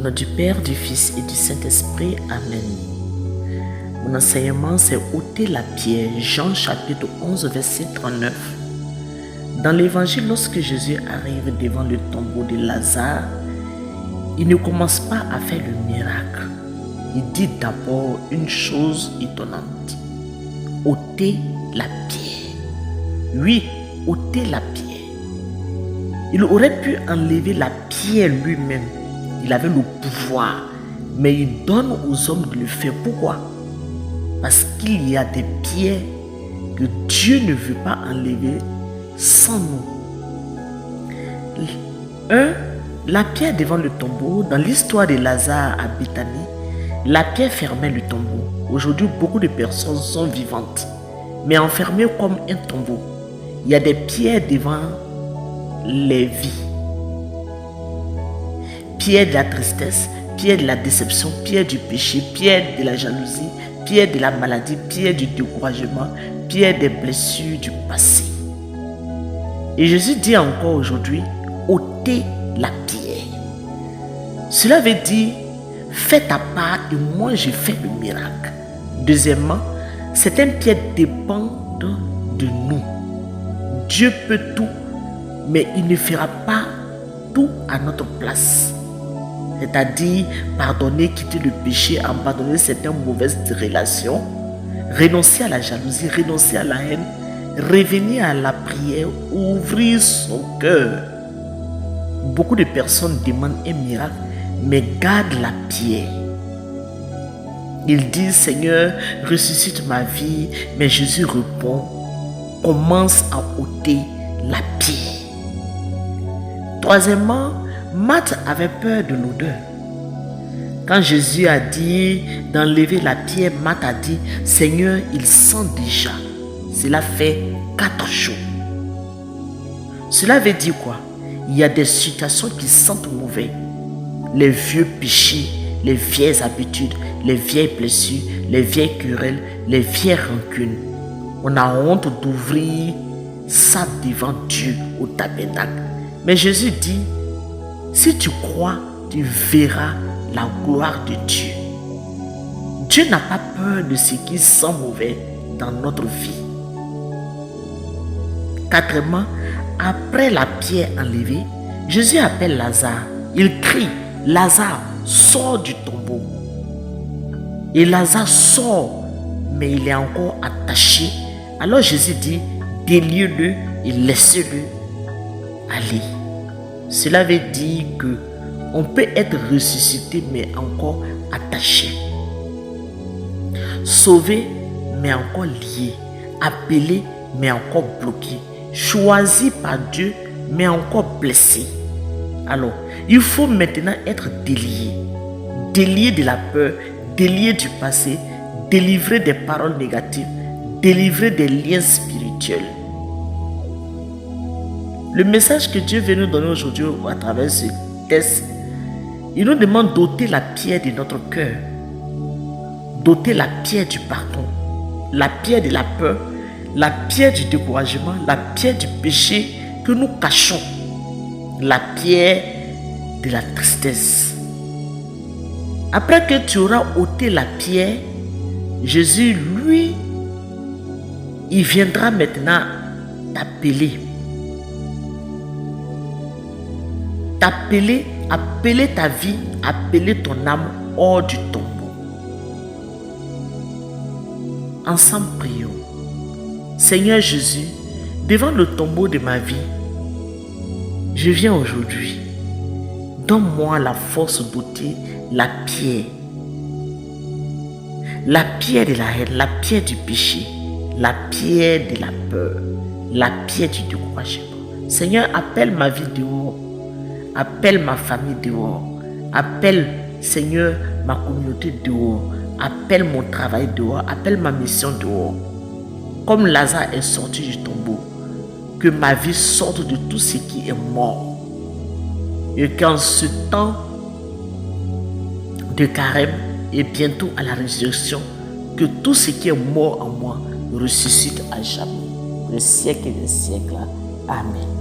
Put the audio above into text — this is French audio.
nom du Père, du Fils et du Saint-Esprit. Amen. Mon enseignement, c'est ôter la pierre. Jean chapitre 11, verset 39. Dans l'évangile, lorsque Jésus arrive devant le tombeau de Lazare, il ne commence pas à faire le miracle. Il dit d'abord une chose étonnante. Ôter la pierre. Oui, ôter la pierre. Il aurait pu enlever la pierre lui-même. Il avait le pouvoir. Mais il donne aux hommes de le faire. Pourquoi? Parce qu'il y a des pierres que Dieu ne veut pas enlever sans nous. La pierre devant le tombeau. Dans l'histoire de Lazare à Béthanie, la pierre fermait le tombeau. Aujourd'hui, beaucoup de personnes sont vivantes, mais enfermées comme un tombeau. Il y a des pierres devant les vies. Pierre de la tristesse, pierre de la déception, pierre du péché, pierre de la jalousie, pierre de la maladie, pierre du découragement, pierre des blessures du passé. Et Jésus dit encore aujourd'hui, ôtez la pierre. Cela veut dire, fais ta part et moi je fais le miracle. Deuxièmement, certaines pierres dépendent de nous. Dieu peut tout, mais il ne fera pas tout à notre place. C'est-à-dire pardonner, quitter le péché, abandonner certaines mauvaises relations, renoncer à la jalousie, renoncer à la haine, revenir à la prière, ouvrir son cœur. Beaucoup de personnes demandent un miracle, mais gardent la pierre. Ils disent, Seigneur, ressuscite ma vie, mais Jésus répond, commence à ôter la pierre. Troisièmement, Marthe avait peur de l'odeur. Quand Jésus a dit d'enlever la pierre, Marthe a dit, Seigneur, il sent déjà. Cela fait 4 jours. Cela veut dire quoi? Il y a des situations qui sentent mauvais. Les vieux péchés, les vieilles habitudes, les vieilles blessures, les vieilles querelles, les vieilles rancunes. On a honte d'ouvrir ça devant Dieu au tabernacle. Mais Jésus dit, si tu crois, tu verras la gloire de Dieu. Dieu n'a pas peur de ce qui sent mauvais dans notre vie. Quatrièmement, après la pierre enlevée, Jésus appelle Lazare. Il crie, Lazare, sors du tombeau. Et Lazare sort, mais il est encore attaché. Alors Jésus dit, déliez-le et laissez-le aller. Cela veut dire que on peut être ressuscité mais encore attaché. Sauvé mais encore lié. Appelé mais encore bloqué. Choisi par Dieu mais encore blessé. Alors, il faut maintenant être délié. Délié de la peur, délié du passé, délivré des paroles négatives, délivré des liens spirituels. Le message que Dieu veut nous donner aujourd'hui à travers ce texte, il nous demande d'ôter la pierre de notre cœur, d'ôter la pierre du pardon, la pierre de la peur, la pierre du découragement, la pierre du péché que nous cachons, la pierre de la tristesse. Après que tu auras ôté la pierre, Jésus, lui, il viendra maintenant t'appeler. Appeler ta vie, appeler ton âme hors du tombeau. Ensemble prions. Seigneur Jésus, devant le tombeau de ma vie, je viens aujourd'hui. Donne-moi la force d'ôter la pierre. La pierre de la haine, la pierre du péché, la pierre de la peur, la pierre du découragement. Seigneur, appelle ma vie dehors. Appelle ma famille dehors. Appelle, Seigneur, ma communauté dehors. Appelle mon travail dehors. Appelle ma mission dehors. Comme Lazare est sorti du tombeau, que ma vie sorte de tout ce qui est mort. Et qu'en ce temps de carême et bientôt à la résurrection, que tout ce qui est mort en moi ressuscite à jamais. Le siècle des siècles. Amen.